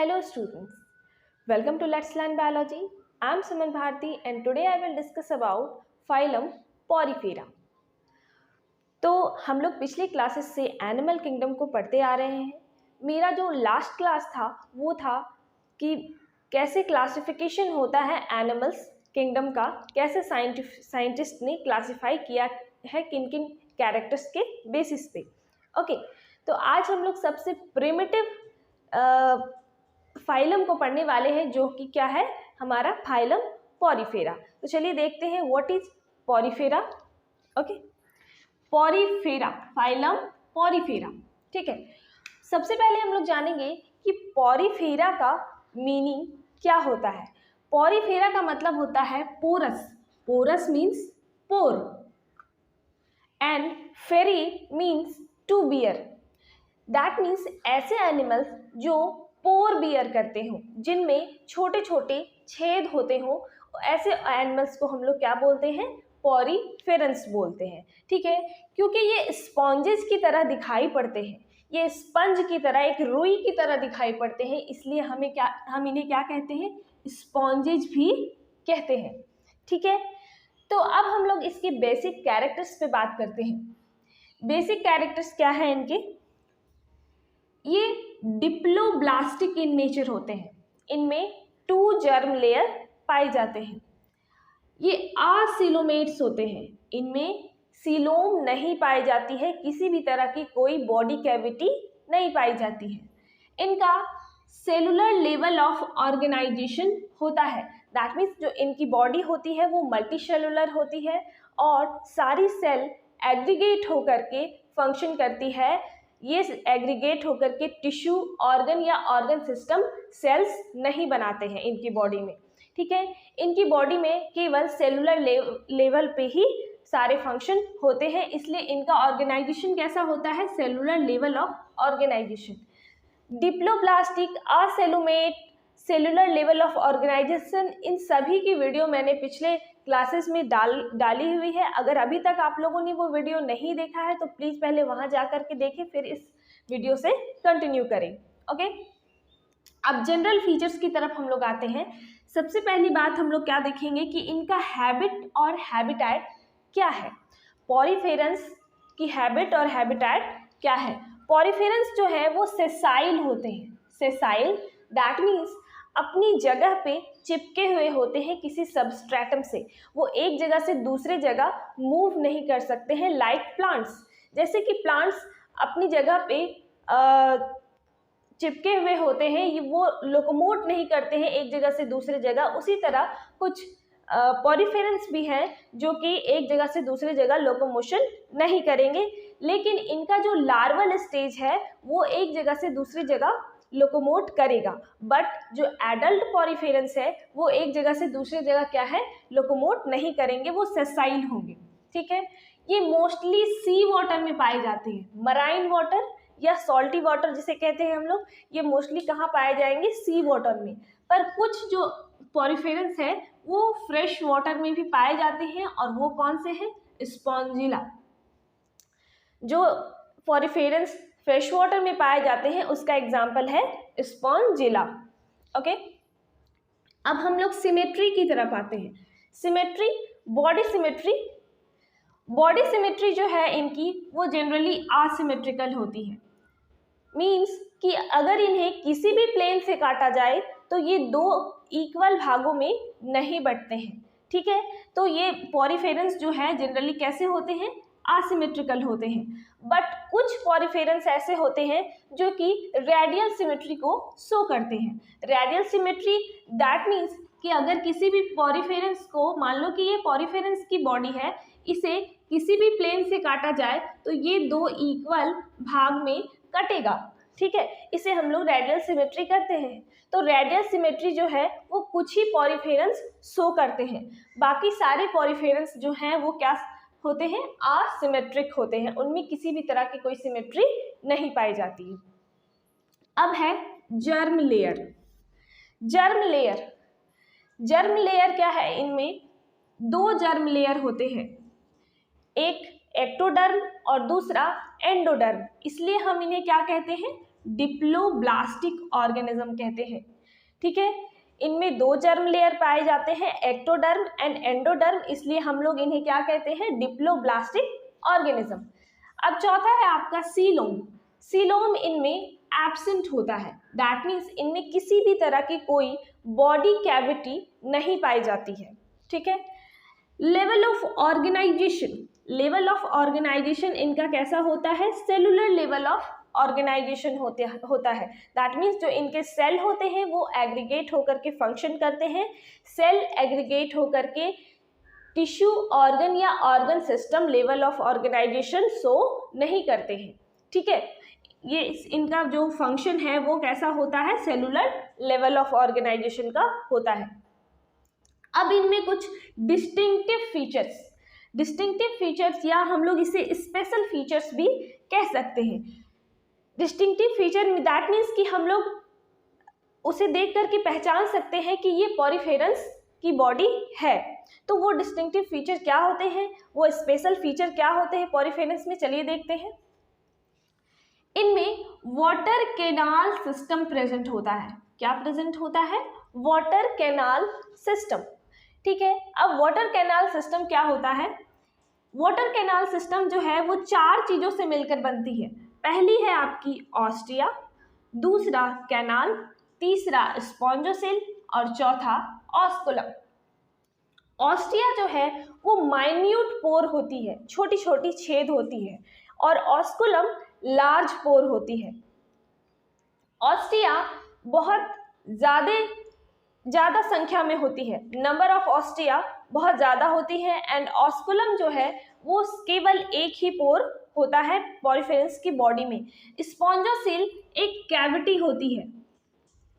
Hello students, welcome to Let's Learn Biology. I am Suman Bharti and today I will discuss about phylum Porifera. तो हम लोग पिछले classes से animal kingdom को पढ़ते आ रहे हैं. मेरा जो लास्ट क्लास था वो था कि कैसे क्लासिफिकेशन होता है एनिमल्स किंगडम का, कैसे साइंटिस्ट ने क्लासिफाई किया है किन किन कैरेक्टर्स के बेसिस पे. ओके, तो आज हम लोग सबसे प्रिमिटिव फाइलम को पढ़ने वाले हैं जो कि क्या है, हमारा फाइलम पॉरीफेरा. तो चलिए देखते हैं what is Porifera. Okay, Porifera, phylum Porifera. ठीक है, सबसे पहले हम लोग जानेंगे कि पॉरीफेरा का मीनिंग क्या होता है. पॉरीफेरा का मतलब होता है porous. Porous means pore and फेरी means to bear. That means ऐसे एनिमल्स जो पोर बियर करते हो, जिनमें छोटे छोटे छेद होते हो, ऐसे एनिमल्स को हम लोग क्या बोलते हैं, पॉरीफेरंस बोलते हैं. ठीक है, क्योंकि ये स्पॉन्जेस की तरह दिखाई पड़ते हैं, ये स्पंज की तरह, एक रुई की तरह दिखाई पड़ते हैं, इसलिए हम इन्हें क्या कहते हैं, स्पॉन्जेस भी कहते हैं. ठीक है, तो अब हम लोग इसके बेसिक कैरेक्टर्स पे बात करते हैं. बेसिक कैरेक्टर्स क्या है इनके. ये डिप्लोब्लास्टिक इन नेचर होते हैं. इनमें 2 जर्म लेयर पाए जाते हैं. ये असिलोमेट्स होते हैं. इनमें सीलोम नहीं पाई जाती है, किसी भी तरह की कोई बॉडी कैविटी नहीं पाई जाती है. इनका सेलुलर लेवल ऑफ ऑर्गेनाइजेशन होता है. दैट मीन्स जो इनकी बॉडी होती है वो मल्टी सेलुलर होती है और सारी सेल एग्रीगेट होकर के फंक्शन करती है. ये एग्रीगेट होकर के टिश्यू, ऑर्गन या ऑर्गन सिस्टम सेल्स नहीं बनाते हैं इनकी बॉडी में. ठीक है, इनकी बॉडी में केवल सेलुलर लेवल पे ही सारे फंक्शन होते हैं, इसलिए इनका ऑर्गेनाइजेशन कैसा होता है, cellular level of organisation. Diploblastic, acoelomate, cellular level of organisation, इन सभी की वीडियो मैंने पिछले क्लासेस में डाली हुई है. अगर अभी तक आप लोगों ने वो वीडियो नहीं देखा है तो प्लीज़ पहले वहाँ जा कर के देखें, फिर इस वीडियो से कंटिन्यू करें. ओके, अब जनरल फीचर्स की तरफ हम लोग आते हैं. सबसे पहली बात हम लोग क्या देखेंगे कि इनका हैबिट और हैबिटेट क्या है. पॉरीफेरंस की हैबिट और हैबिटेट क्या है. पॉरीफेरंस जो है वो सेसाइल होते हैं. सेसाइल दैट मीन्स अपनी जगह पे चिपके हुए होते हैं किसी सबस्ट्रेटम से. वो एक जगह से दूसरे जगह मूव नहीं कर सकते हैं, लाइक प्लांट्स. जैसे कि प्लांट्स अपनी जगह पे चिपके हुए होते हैं, ये वो लोकोमोट नहीं करते हैं एक जगह से दूसरे जगह. उसी तरह कुछ पॉरीफेरंस भी हैं जो कि एक जगह से दूसरे जगह लोकोमोशन नहीं करेंगे, लेकिन इनका जो लार्वल स्टेज है वो एक जगह से दूसरी जगह लोकोमोट करेगा. बट जो एडल्ट पॉरीफेरंस है वो एक जगह से दूसरी जगह क्या है, लोकोमोट नहीं करेंगे, वो सेसाइल होंगे. ठीक है, ये मोस्टली सी वाटर में पाए जाते हैं. मराइन वाटर या सॉल्टी वाटर जिसे कहते हैं हम लोग, ये मोस्टली कहाँ पाए जाएंगे, सी वाटर में. पर कुछ जो पॉरीफेरंस है वो फ्रेश वाटर में भी पाए जाते हैं, और वो कौन से हैं, स्पॉन्जिला. जो पॉरीफेरंस फ्रेश वाटर में पाए जाते हैं उसका एग्जाम्पल है स्पॉन्जिला. ओके, अब हम लोग सिमेट्री की तरफ आते हैं. Symmetry, body symmetry. Body symmetry जो है इनकी वो जनरली असिमेट्रिकल होती है. मीन्स कि अगर इन्हें किसी भी प्लेन से काटा जाए तो ये 2 इक्वल भागों में नहीं बंटते हैं. ठीक है, तो ये पॉरीफेरंस जो है जनरली कैसे होते हैं, असिमेट्रिकल होते हैं. बट कुछ पॉरीफेरंस ऐसे होते हैं जो कि रेडियल सिमेट्री को शो करते हैं. रेडियल सिमेट्री दैट मीन्स कि अगर किसी भी पॉरीफेरंस को, मान लो कि ये पॉरीफेरंस की बॉडी है, इसे किसी भी प्लेन से काटा जाए तो ये 2 इक्वल भाग में कटेगा. ठीक है, इसे हम लोग रेडियल सिमेट्री करते हैं. तो रेडियल सिमेट्री जो है वो कुछ ही पॉरीफेरंस शो करते हैं. बाकी सारे पॉरीफेरंस जो हैं वो क्या होते हैं, असिमेट्रिक होते हैं. उनमें किसी भी तरह की कोई सिमेट्री नहीं पाई जाती है. अब है germ layer. Germ layer, germ layer क्या है, इनमें 2 जर्म लेयर होते हैं, एक एक्टोडर्म और दूसरा एंडोडर्म. इसलिए हम इन्हें क्या कहते हैं, डिप्लोब्लास्टिक ऑर्गेनिज्म कहते हैं। ठीक है, इनमें 2 जर्म लेयर पाए जाते हैं, एक्टोडर्म एंड एंडोडर्म, इसलिए हम लोग इन्हें क्या कहते हैं, डिप्लोब्लास्टिक ऑर्गेनिज्म। अब चौथा है आपका सीलोम। सीलोम इनमें एब्सेंट होता है, दैट मीन्स इनमें किसी भी तरह की कोई बॉडी कैविटी नहीं पाई जाती है। ठीक है, level of organization, level of organization इनका कैसा होता है, सेलुलर लेवल ऑफ ऑर्गेनाइजेशन होता है, दैट मीन्स जो इनके सेल होते हैं वो एग्रीगेट होकर के फंक्शन करते हैं। सेल एग्रीगेट होकर के टिश्यू, ऑर्गन या organ system level of organization show नहीं करते हैं। ठीक है, ये इनका जो फंक्शन है वो कैसा होता है, सेलुलर लेवल ऑफ ऑर्गेनाइजेशन का होता है। अब इनमें कुछ डिस्टिंक्टिव फीचर्स या हम लोग इसे स्पेशल फीचर्स भी कह सकते हैं। डिस्टिंक्टिव फीचर दैट मीन्स कि हम लोग उसे देख करके पहचान सकते हैं कि ये पॉरीफेरस की बॉडी है। तो वो डिस्टिंक्टिव फीचर क्या होते हैं, वो स्पेशल फीचर क्या होते हैं पॉरीफेरस में, चलिए देखते हैं। इनमें वाटर कैनाल सिस्टम प्रेजेंट होता है। क्या प्रेजेंट होता है, वाटर कैनाल सिस्टम। ठीक है, अब वाटर कैनाल सिस्टम क्या होता है, वाटर कैनाल सिस्टम जो है वो 4 चीजों से मिलकर बनती है। पहली है आपकी ऑस्टिया, दूसरा कैनाल, तीसरा स्पॉन्जोसेल और चौथा ऑस्कुलम। ऑस्टिया जो है वो माइन्यूट पोर होती है, छोटी छोटी छेद होती है, और ऑस्कुलम लार्ज पोर होती है। ऑस्टिया बहुत ज़्यादा संख्या में होती है, नंबर ऑफ ऑस्टिया बहुत ज़्यादा होती है, एंड ऑस्कुलम जो है वो केवल एक ही पोर होता है पॉरीफेरस की बॉडी में। स्पॉन्जोसेल एक कैविटी होती है,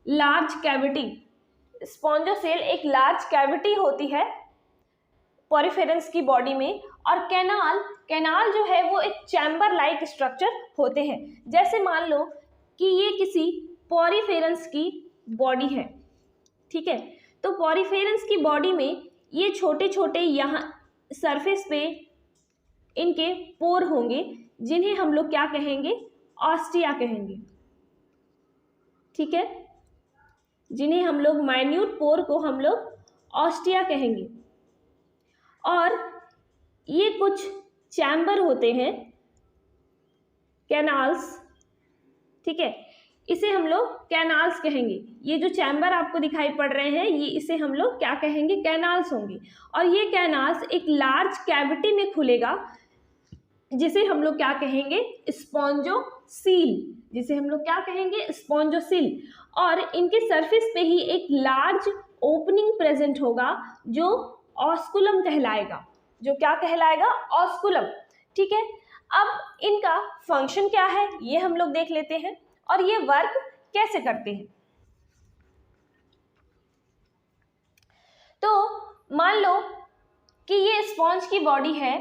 लार्ज कैविटी। स्पॉन्जोसेल एक लार्ज कैविटी होती है पॉरीफेरस की बॉडी में, और कैनाल जो है वो एक चैम्बर लाइक स्ट्रक्चर होते हैं। जैसे मान लो कि ये किसी पॉरीफेरस की बॉडी है, ठीक है, तो पॉरीफेरस की बॉडी में ये छोटे छोटे यहाँ सरफेस पे इनके पोर होंगे, जिन्हें हम लोग क्या कहेंगे, ऑस्टिया कहेंगे। ठीक है, जिन्हें हम लोग माइन्यूट पोर को हम लोग ऑस्टिया कहेंगे। और ये कुछ चैम्बर होते हैं, कैनाल्स। ठीक है, इसे हम लोग कैनाल्स कहेंगे। ये जो चैम्बर आपको दिखाई पड़ रहे हैं, ये इसे हम लोग क्या कहेंगे, कैनाल्स होंगे। और ये कैनाल्स एक लार्ज कैविटी में खुलेगा, जिसे हम लोग क्या कहेंगे, स्पॉन्जोसील, जिसे हम लोग क्या कहेंगे, स्पॉन्जोसील। और इनके सरफेस पे ही एक लार्ज ओपनिंग प्रेजेंट होगा, जो ऑस्कुलम कहलाएगा, जो क्या कहलाएगा, ऑस्कुलम। ठीक है, अब इनका फंक्शन क्या है ये हम लोग देख लेते हैं, और ये वर्क कैसे करते हैं। तो मान लो कि ये स्पॉन्ज की बॉडी है,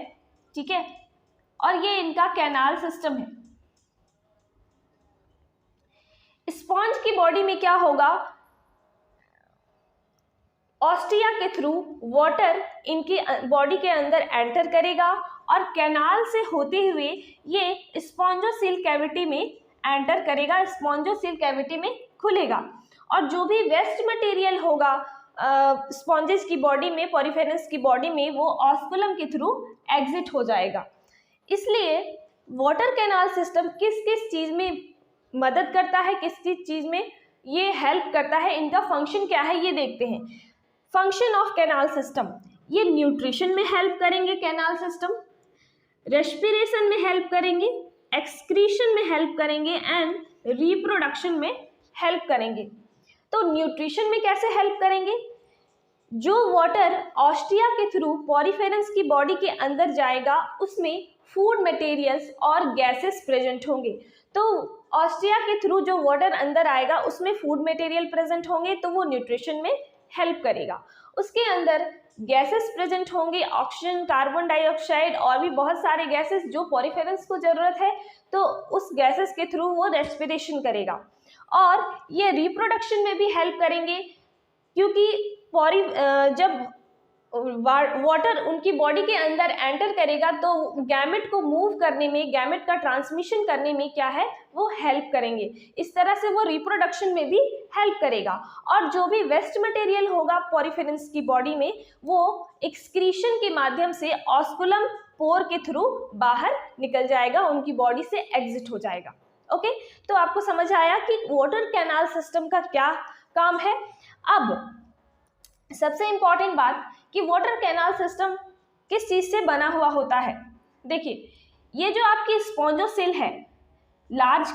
ठीक है, और ये इनका कैनाल सिस्टम है। स्पॉन्ज की बॉडी में क्या होगा, ऑस्टिया के थ्रू वाटर इनकी बॉडी के अंदर एंटर करेगा, और कैनाल से होते हुए ये स्पॉन्जोसील कैविटी में एंटर करेगा, स्पॉन्जोसील कैविटी में खुलेगा, और जो भी वेस्ट मटेरियल होगा स्पॉन्जेस की बॉडी में, पॉरीफेरस की बॉडी में, वो ऑस्कुलम के थ्रू एग्जिट हो जाएगा। इसलिए वाटर कैनाल सिस्टम किस किस चीज़ में मदद करता है, किस किस चीज़ में ये हेल्प करता है, इनका फंक्शन क्या है ये देखते हैं। फंक्शन ऑफ कैनाल सिस्टम, ये न्यूट्रिशन में हेल्प करेंगे, कैनाल सिस्टम रेस्पिरेशन में हेल्प करेंगे, एक्सक्रीशन में हेल्प करेंगे, एंड रिप्रोडक्शन में हेल्प करेंगे। तो न्यूट्रिशन में कैसे हेल्प करेंगे, जो वाटर ऑस्टिया के थ्रू पॉरीफेरस की बॉडी के अंदर जाएगा, उसमें फूड मटेरियल्स और गैसेस प्रेजेंट होंगे। तो ऑस्टिया के थ्रू जो वाटर अंदर आएगा उसमें फूड मटेरियल प्रेजेंट होंगे, तो वो न्यूट्रिशन में हेल्प करेगा। उसके अंदर गैसेस प्रेजेंट होंगे, ऑक्सीजन, कार्बन डाइऑक्साइड और भी बहुत सारे गैसेस जो पॉरीफेरस को ज़रूरत है, तो उस गैसेस के थ्रू वो रेस्पिरेशन करेगा। और ये रिप्रोडक्शन में भी हेल्प करेंगे, क्योंकि जब वाटर उनकी बॉडी के अंदर एंटर करेगा तो गैमेट को मूव करने में, गैमेट का ट्रांसमिशन करने में क्या है, वो हेल्प करेंगे। इस तरह से वो रिप्रोडक्शन में भी हेल्प करेगा। और जो भी वेस्ट मटेरियल होगा पॉरीफेरेंस की बॉडी में, वो एक्सक्रीशन के माध्यम से ऑस्कुलम पोर के थ्रू बाहर निकल जाएगा, उनकी बॉडी से एग्जिट हो जाएगा। ओके, तो आपको समझ आया कि वाटर कैनाल सिस्टम का क्या काम है। अब सबसे इंपॉर्टेंट बात कि वाटर कैनाल सिस्टम किस चीज से बना हुआ होता है। देखिए, ये जो आपकी स्पॉन्जोसेल है, लार्ज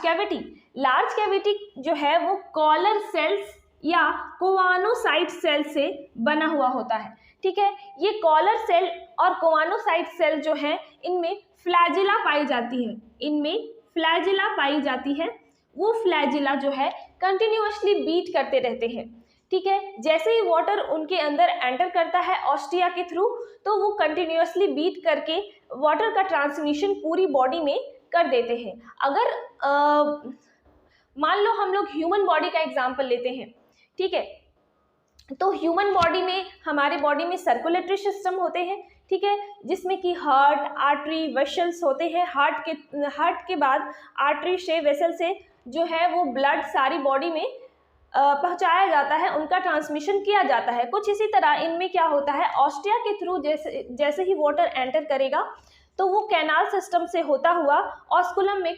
कैविटी जो है वो कॉलर सेल्स या कोवानोसाइट सेल से बना हुआ होता है। ठीक है, ये कॉलर सेल और कोवानोसाइट सेल जो है, इनमें फ्लैजिला पाई जाती है। वो फ्लैजिला जो है कंटिन्यूअसली बीट करते रहते हैं। ठीक है, जैसे ही वाटर उनके अंदर एंटर करता है ऑस्टिया के थ्रू, तो वो कंटिन्यूअसली बीट करके वाटर का ट्रांसमिशन पूरी बॉडी में कर देते हैं। अगर मान लो हम लोग ह्यूमन बॉडी का एग्जांपल लेते हैं, ठीक है, तो ह्यूमन बॉडी में, हमारे बॉडी में सर्कुलेटरी सिस्टम होते हैं, ठीक है, जिसमें कि हार्ट, आर्टरी, वेसल्स होते हैं। हार्ट के बाद आर्टरी से, वेसल से जो है वो ब्लड सारी बॉडी में पहुंचाया जाता है, उनका ट्रांसमिशन किया जाता है। कुछ इसी तरह इनमें क्या होता है, ऑस्टिया के थ्रू जैसे ही वाटर एंटर करेगा तो वो कैनाल सिस्टम से होता हुआ ऑस्कुलम में,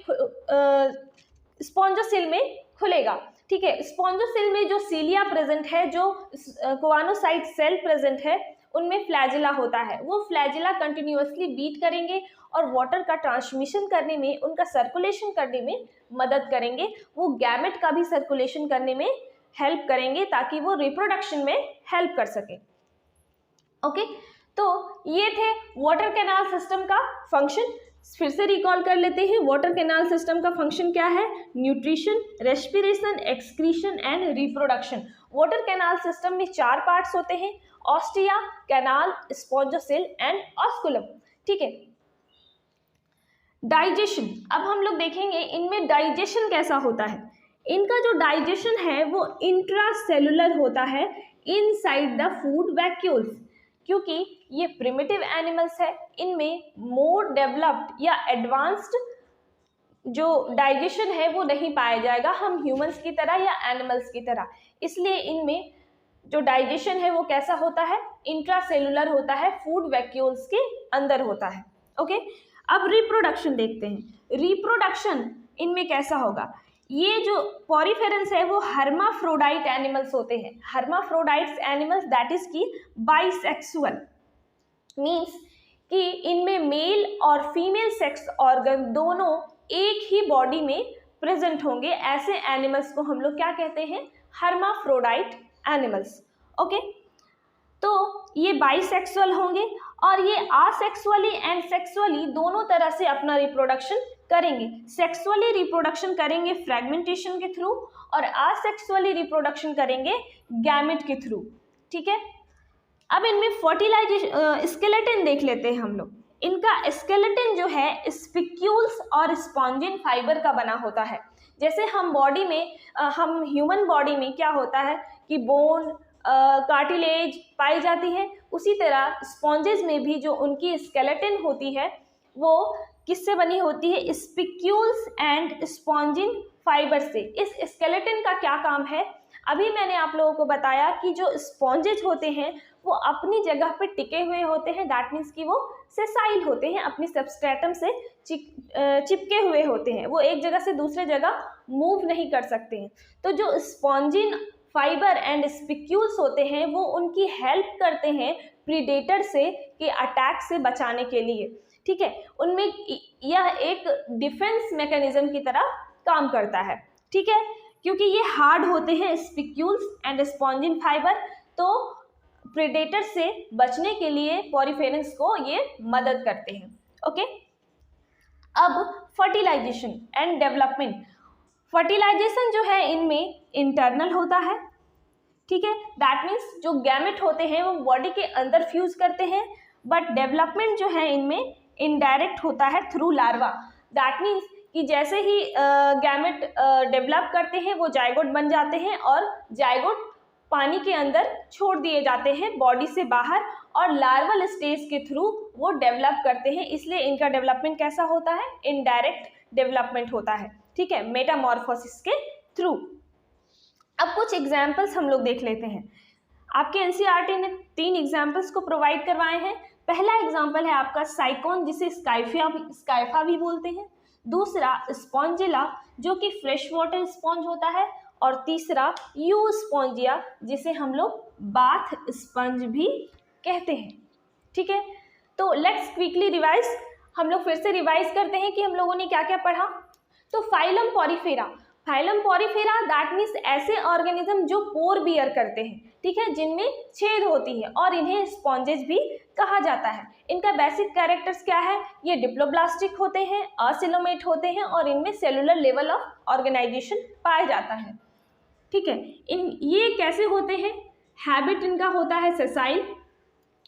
स्पॉन्जोसेल में खुलेगा। ठीक है, स्पॉन्जोसेल में जो सीलिया प्रेजेंट है, जो कोवानोसाइट सेल प्रेजेंट है, उनमें फ्लैजिला होता है। वो फ्लैजिला कंटिन्यूअसली बीट करेंगे और वाटर का ट्रांसमिशन करने में, उनका सर्कुलेशन करने में मदद करेंगे। वो गैमेट का भी सर्कुलेशन करने में हेल्प करेंगे ताकि वो रिप्रोडक्शन में हेल्प कर सके। ओके, तो ये थे वाटर कैनाल सिस्टम का फंक्शन। फिर से रिकॉल कर लेते हैं, वाटर कैनाल सिस्टम का फंक्शन क्या है, nutrition, respiration, excretion and reproduction. Water canal system में 4 पार्ट्स होते हैं, ऑस्टिया, कैनाल, स्पॉन्जोसेल एंड ऑस्कुलम। ठीक है, डाइजेशन, अब हम लोग देखेंगे इनमें डाइजेशन कैसा होता है। इनका जो डाइजेशन है वो इंट्रासेलुलर होता है, इनसाइड द फूड वैक्यूल्स। क्योंकि ये प्रिमिटिव एनिमल्स है, इनमें मोर डेवलप्ड या एडवांस्ड जो डाइजेशन है वो नहीं पाया जाएगा हम ह्यूमंस की तरह या एनिमल्स की तरह। इसलिए इनमें जो डाइजेशन है वो कैसा होता है, इंट्रासेलुलर होता है, फूड वैक्यूल्स के अंदर होता है। ओके, अब रिप्रोडक्शन देखते हैं। रिप्रोडक्शन इनमें कैसा होगा, ये जो पॉरीफेरेंस है वो हर्माफ्रोडाइट एनिमल्स होते हैं। हर्माफ्रोडाइट्स एनिमल्स दैट इज की बाइसेक्सुअल, मीन्स कि इनमें मेल और फीमेल सेक्स ऑर्गन दोनों एक ही बॉडी में प्रेजेंट होंगे। ऐसे एनिमल्स को हम लोग क्या कहते हैं, हर्माफ्रोडाइट एनिमल्स। ओके, तो ये बाइसेक्सुअल होंगे और ये आसेक्सुअली एंड सेक्सुअली दोनों तरह से अपना रिप्रोडक्शन करेंगे। सेक्सुअली रिप्रोडक्शन करेंगे फ्रैगमेंटेशन के थ्रू और आसेक्सुअली रिप्रोडक्शन करेंगे गैमेट के थ्रू। ठीक है, अब इनमें फर्टिलाइजेशन, स्केलेटन देख लेते हैं हम लोग। इनका स्केलेटन जो है स्पिक्यूल्स और स्पॉन्जिन फाइबर का बना होता है। जैसे हम बॉडी में, हम ह्यूमन बॉडी में क्या होता है कि बोन, कार्टिलेज पाई जाती है, उसी तरह स्पॉन्जेस में भी जो उनकी स्केलेटन होती है वो किससे बनी होती है, स्पिक्यूल्स एंड स्पॉन्जिन फाइबर से। इस स्केलेटन का क्या काम है, अभी मैंने आप लोगों को बताया कि जो स्पॉन्जेस होते हैं वो अपनी जगह पे टिके हुए होते हैं, दैट मीन्स कि वो सेसाइल होते हैं, अपनी सबस्ट्रेटम से चिपके हुए होते हैं, वो एक जगह से दूसरे जगह मूव नहीं कर सकते हैं। तो जो स्पॉन्जिन फाइबर एंड स्पिक्यूल्स होते हैं वो उनकी हेल्प करते हैं प्रीडेटर से के अटैक से बचाने के लिए। ठीक है, उनमें यह एक डिफेंस मैकेनिज्म की तरह काम करता है। ठीक है, क्योंकि ये हार्ड होते हैं स्पिक्यूल्स एंड स्पॉन्जिन फाइबर, तो प्रेडेटर से बचने के लिए पॉरीफेरेंस को ये मदद करते हैं। ओके, अब फर्टिलाइजेशन एंड डेवलपमेंट। फर्टिलाइजेशन जो है इनमें इंटरनल होता है। ठीक है, दैट मीन्स जो गैमेट होते हैं वो बॉडी के अंदर फ्यूज करते हैं, बट डेवलपमेंट जो है इनमें इनडायरेक्ट होता है थ्रू लार्वा। दैट मीन्स कि जैसे ही गैमेट डेवलप करते हैं वो जाइगोट बन जाते हैं और जाइगोट पानी के अंदर छोड़ दिए जाते हैं बॉडी से बाहर और लार्वल स्टेज के थ्रू वो डेवलप करते हैं, इसलिए इनका डेवलपमेंट कैसा होता है, इनडायरेक्ट डेवलपमेंट होता है, ठीक है, मेटामॉर्फोसिस के थ्रू। अब कुछ एग्जाम्पल्स हम लोग देख लेते हैं। आपके एनसीईआरटी ने 3 एग्जाम्पल्स को प्रोवाइड करवाए हैं। पहला एग्जाम्पल है आपका साइकोन, जिसे स्काइफा भी बोलते हैं। दूसरा स्पॉन्जिला, जो कि फ्रेश वाटर स्पॉन्ज होता है। और तीसरा यू स्पॉन्जिया, जिसे हम लोग बाथ स्पंज भी कहते हैं, ठीक है। तो लेट्स क्विकली रिवाइज, हम लोग फिर से रिवाइज करते हैं कि हम लोगों ने क्या क्या पढ़ा। तो phylum Porifera, phylum Porifera that means ऐसे ऑर्गेनिज्म जो पोर बियर करते हैं, ठीक है, जिनमें छेद होती है और इन्हें स्पॉन्जेस भी कहा जाता है। इनका बेसिक कैरेक्टर्स क्या है, ये डिप्लोब्लास्टिक होते हैं, असिलोमेट होते हैं और इनमें सेलुलर लेवल ऑफ ऑर्गेनाइजेशन पाया जाता है, ठीक है। ये कैसे होते हैं, हैबिट इनका होता है सेसाइल,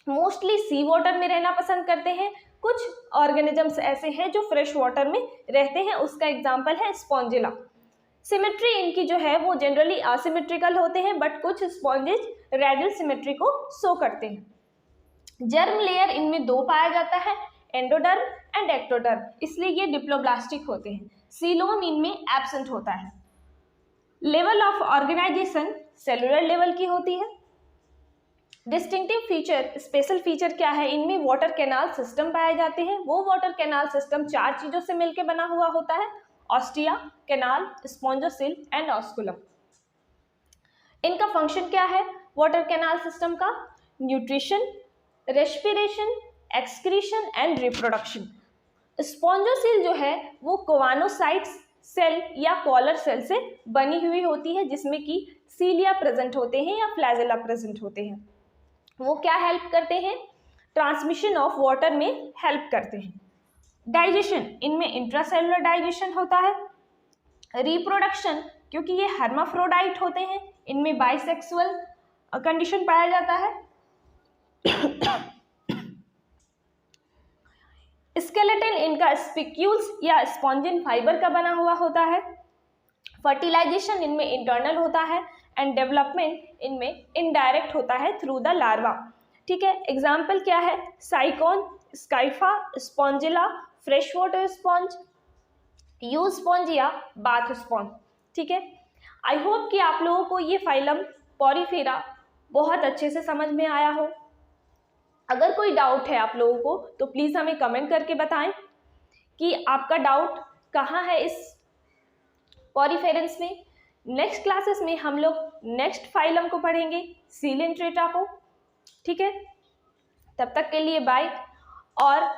मोस्टली सी वाटर में रहना पसंद करते हैं। कुछ ऑर्गेनिजम्स ऐसे हैं जो फ्रेश वाटर में रहते हैं, उसका एग्जाम्पल है स्पॉन्जिला। सिमेट्री इनकी जो है वो जनरली असिमेट्रिकल होते हैं, बट कुछ स्पॉन्जेस रेडियल सिमेट्री को शो करते हैं। जर्म लेयर इनमें 2 पाया जाता है, एंडोडर्म एंड एक्टोडर्म, इसलिए ये डिप्लोब्लास्टिक होते हैं। सीलोम इनमें एब्सेंट होता है। Level of organization cellular level की होती है। डिस्टिंक्टिव फीचर, स्पेशल फीचर क्या है, इनमें वाटर कैनाल सिस्टम पाए जाते हैं। वो वाटर कैनाल सिस्टम 4 चीजों से मिलकर बना हुआ होता है, ऑस्टिया, कैनाल, स्पॉन्जोसिल एंड ऑस्कुलम। इनका फंक्शन क्या है वाटर कैनाल सिस्टम का, nutrition, respiration, excretion and reproduction. स्पॉन्जोसिल जो है वो कोवानोसाइट्स सेल या कॉलर सेल से बनी हुई होती है, जिसमें कि सीलिया प्रेजेंट होते हैं या फ्लैजेला प्रेजेंट होते हैं। वो क्या हेल्प करते हैं, ट्रांसमिशन ऑफ वाटर में हेल्प करते हैं। डाइजेशन, इनमें इंट्रासेलुलर डाइजेशन होता है। रिप्रोडक्शन, क्योंकि ये हर्माफ्रोडाइट होते हैं, इनमें बाइसेक्सुअल कंडीशन पाया जाता है। स्केलेटन इनका स्पिक्यूल्स या स्पॉन्जिन फाइबर का बना हुआ होता है। फर्टिलाइजेशन इनमें इंटरनल होता है एंड डेवलपमेंट इनमें इनडायरेक्ट होता है थ्रू द लार्वा, ठीक है। एग्जाम्पल क्या है, Sycon, Scypha, Spongilla, fresh water sponge, Euspongia, bath sponge, ठीक है। आई होप कि आप लोगों को ये फाइलम पॉरीफेरा बहुत अच्छे से समझ में आया हो। अगर कोई डाउट है आप लोगों को तो प्लीज़ हमें कमेंट करके बताएं कि आपका डाउट कहाँ है इस पॉरीफेरेंस में। नेक्स्ट क्लासेस में हम लोग नेक्स्ट फाइलम को पढ़ेंगे, सीलेंट्रेटा को, ठीक है। तब तक के लिए बाय। और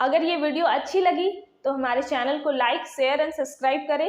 अगर ये वीडियो अच्छी लगी तो हमारे चैनल को लाइक, शेयर एंड सब्सक्राइब करें।